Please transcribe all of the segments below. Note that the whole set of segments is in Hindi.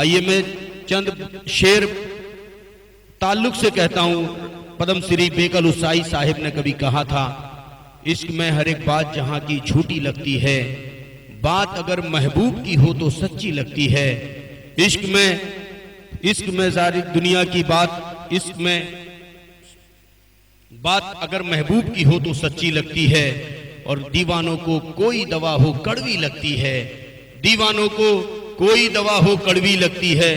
आइए मैं चंद शेर ताल्लुक से कहता हूं। पद्म श्री बेकल उसाई साहिब ने कभी कहा था, इश्क में हर एक बात जहां की झूठी लगती है, बात अगर महबूब की हो तो सच्ची लगती है। इश्क में सारी दुनिया की बात, इश्क में बात अगर महबूब की हो तो सच्ची लगती है, और दीवानों को कोई दवा हो कड़वी लगती है। दीवानों को कोई दवा हो कड़वी लगती है,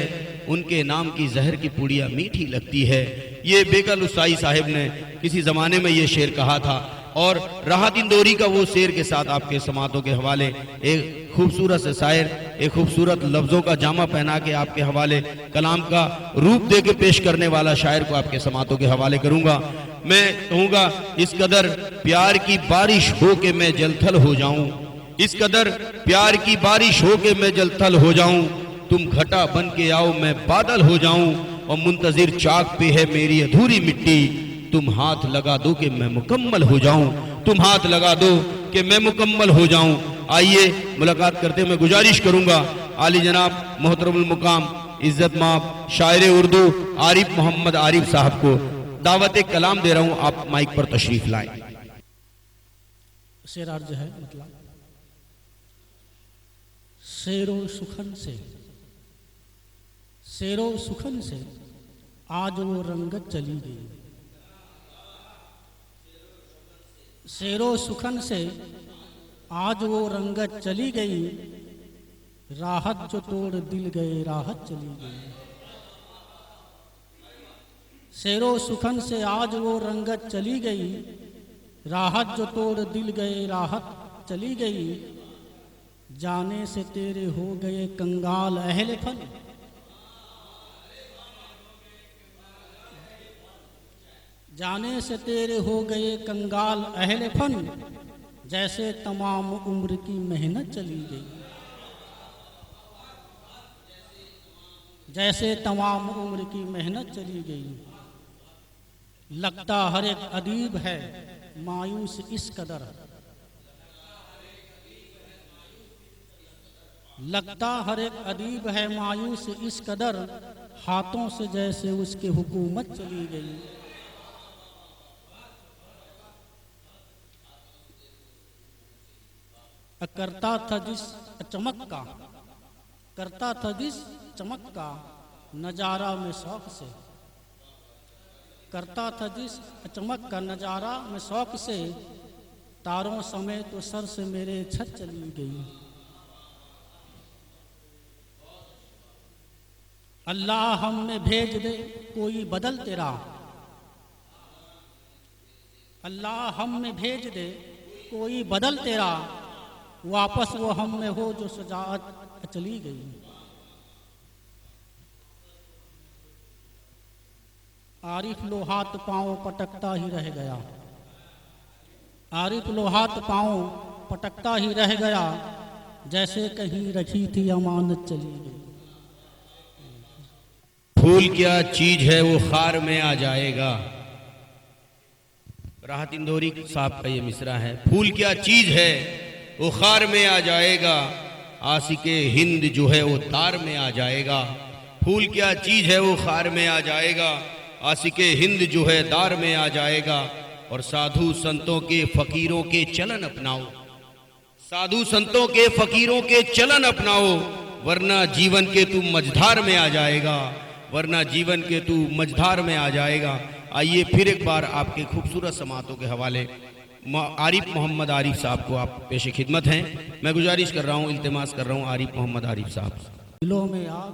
उनके नाम की जहर की पुड़िया मीठी लगती है। ये बेकल उसाई साहिब ने किसी जमाने में ये शेर कहा था। और राहत इंदौरी का वो शेर के साथ आपके समातों के हवाले एक खूबसूरत से शायर, एक खूबसूरत लफ्जों का जामा पहना के आपके हवाले कलाम का रूप दे के पेश करने वाला शायर को आपके समातों के हवाले करूंगा। मैं कहूंगा, इस कदर प्यार की बारिश हो के मैं जलथल हो जाऊं, इस कदर प्यार की बारिश हो के मैं जलथल हो जाऊं, तुम घटा बन के आओ मैं बादल हो जाऊं, और मुंतजिर चाक पे है मेरी अधूरी मिट्टी, तुम हाथ लगा दो कि मैं मुकम्मल हो जाऊं, तुम हाथ लगा दो कि मैं मुकम्मल हो जाऊं। आइए मुलाकात करते मैं गुजारिश करूंगा आली जनाब मोहतरमुल मुकाम इज्जत माब शायर उर्दू आरिफ मोहम्मद आरिफ साहब को दावत कलाम दे रहा हूं, आप माइक पर तशरीफ लाएं। शेर अर्ज है, मतलब शेरो सुखन से, शेरो सुखन से आज वो रंगत चली गई, शेरो सुखन से आज वो रंगत चली गई, राहत जो तोड़ दिल गए राहत चली गई। शेरो सुखन से आज वो रंगत चली गई, राहत जो तोड़ दिल गए राहत चली गई, जाने से तेरे हो गए कंगाल अहले फन, जाने से तेरे हो गए कंगाल अहले फन, जैसे तमाम उम्र की मेहनत चली गई, जैसे तमाम उम्र की मेहनत चली गई। लगता हर एक अदीब है मायूस इस कदर, लगता हर एक अदीब है मायूस इस कदर, हाथों से जैसे उसकी हुकूमत चली गई। करता था जिस चमक का, करता था जिस चमक का नजारा में शौक से, करता था जिस चमक का नजारा में शौक से, तारों समेत तो सर से मेरे छत चली गई। अल्लाह हम में भेज दे कोई बदल तेरा, अल्लाह हम में भेज दे कोई बदल तेरा, वापस वो हम में हो जो सजात चली गई। आरिफ लो हाथ पांव पटकता ही रह गया, आरिफ लो हाथ पांव पटकता ही रह गया, जैसे कहीं रखी थी अमानत चली गई। फूल क्या चीज है वो खार में आ जाएगा, राहत इंदौरी साहब का ये मिसरा है। फूल क्या चीज है वो खार में आ जाएगा, आशिके हिंद जो है वो तार में आ जाएगा। फूल क्या चीज है वो खार में आ जाएगा, आशिके हिंद जो है दार में आ जाएगा। और साधु संतों के फकीरों के चलन अपनाओ, साधु संतों के फकीरों के चलन अपनाओ, वरना जीवन के तू मझधार में आ जाएगा, वरना जीवन के तू मझधार में आ जाएगा। आइए फिर एक बार आपके खूबसूरत समातों के हवाले आरिफ मोहम्मद आरिफ साहब को आप पेश खिदमत हैं। मैं गुजारिश कर रहा हूँ, इल्तिमास कर रहा हूँ आरिफ मोहम्मद आरिफ साहब। दिलों में आग,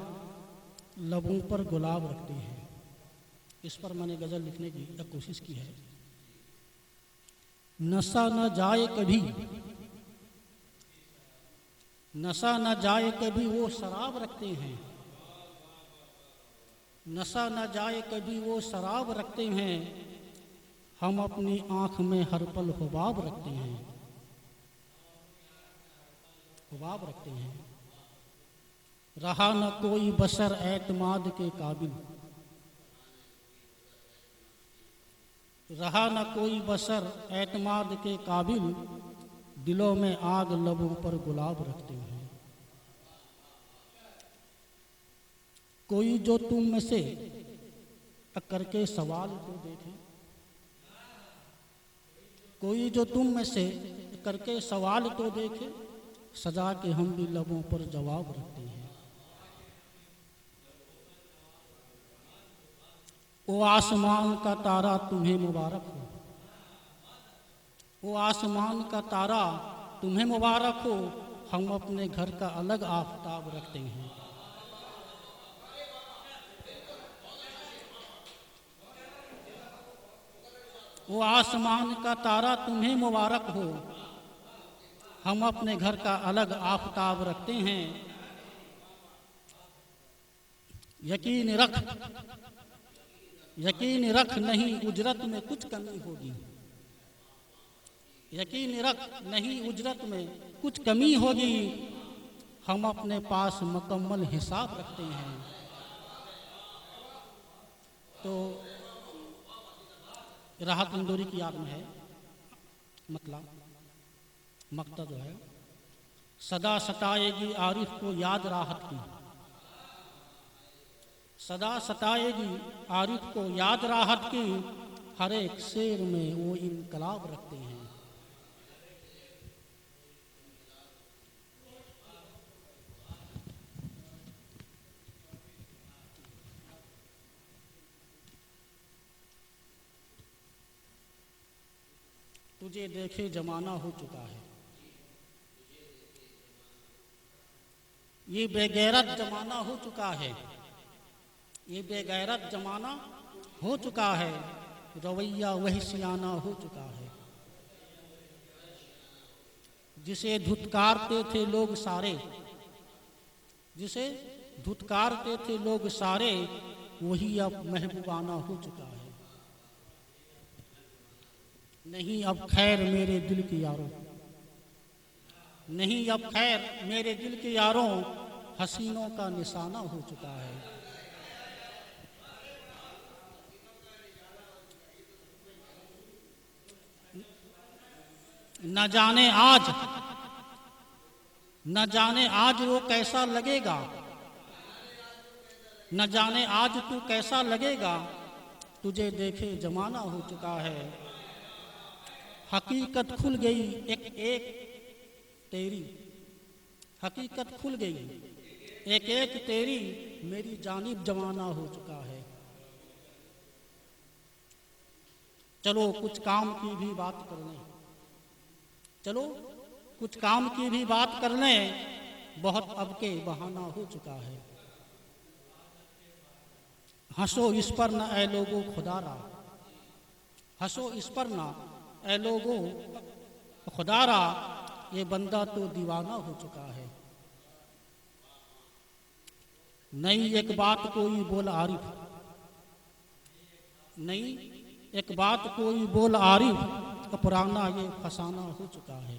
लबों पर गुलाब रखती है, इस पर मैंने गजल लिखने की कोशिश की है। नशा न जाए कभी, नशा न जाए कभी वो शराब रखते हैं, नशा न जाए कभी वो शराब रखते हैं, हम अपनी आंख में हर पल हुबाब रखते हैं, हुबाब रखते हैं। रहा न कोई बशर एतमाद के काबिल, रहा न कोई बशर एतमाद के काबिल, दिलों में आग लबों पर गुलाब रखते हैं। कोई जो तुम में से करके सवाल तो देखे, कोई जो तुम में से करके सवाल तो देखे, सजा के हम भी लबों पर जवाब रखते हैं। ओ आसमान का तारा तुम्हें मुबारक हो, ओ आसमान का तारा तुम्हें मुबारक हो, हम अपने घर का अलग आफताब रखते हैं। वो आसमान का तारा तुम्हें मुबारक हो, हम अपने घर का अलग आफताब रखते हैं। यकीन रख नहीं उजरत में कुछ कमी होगी, यकीन रख नहीं उजरत में कुछ कमी होगी, हम अपने पास मुकम्मल हिसाब रखते हैं। तो राहत इंदौरी की याद में है मक्ता जो है, सदा सताएगी आरिफ को याद राहत की, सदा सताएगी आरिफ को याद राहत की, हर एक शेर में वो इनकलाब रखते हैं। तुझे देखे जमाना हो चुका है, ये बेगैरत जमाना हो चुका है, ये बेगैरत जमाना हो चुका है, रवैया वही सियाना हो चुका है। जिसे धुतकारते थे लोग सारे, जिसे धुतकारते थे लोग सारे, वही अब महबूबाना हो चुका है। नहीं अब खैर मेरे दिल के यारों, नहीं अब खैर मेरे दिल के यारों, हसीनों का निशाना हो चुका है। न जाने आज वो कैसा लगेगा, न जाने आज तू कैसा लगेगा, तुझे देखे जमाना हो चुका है। हकीकत खुल गई एक एक तेरी, हकीकत खुल गई एक एक तेरी, मेरी जानिब जमाना हो चुका है। चलो कुछ काम की भी बात कर लें, चलो कुछ काम की भी बात कर लें, बहुत अब के बहाना हो चुका है। हंसो इस पर न ऐ लोगों खुदारा, हंसो इस पर न ऐ लोगों खुदारा, ये बंदा तो दीवाना हो चुका है। नई एक बात कोई बोल आरिफ, नई एक बात कोई बोल आरिफ, पुराना ये फसाना हो चुका है।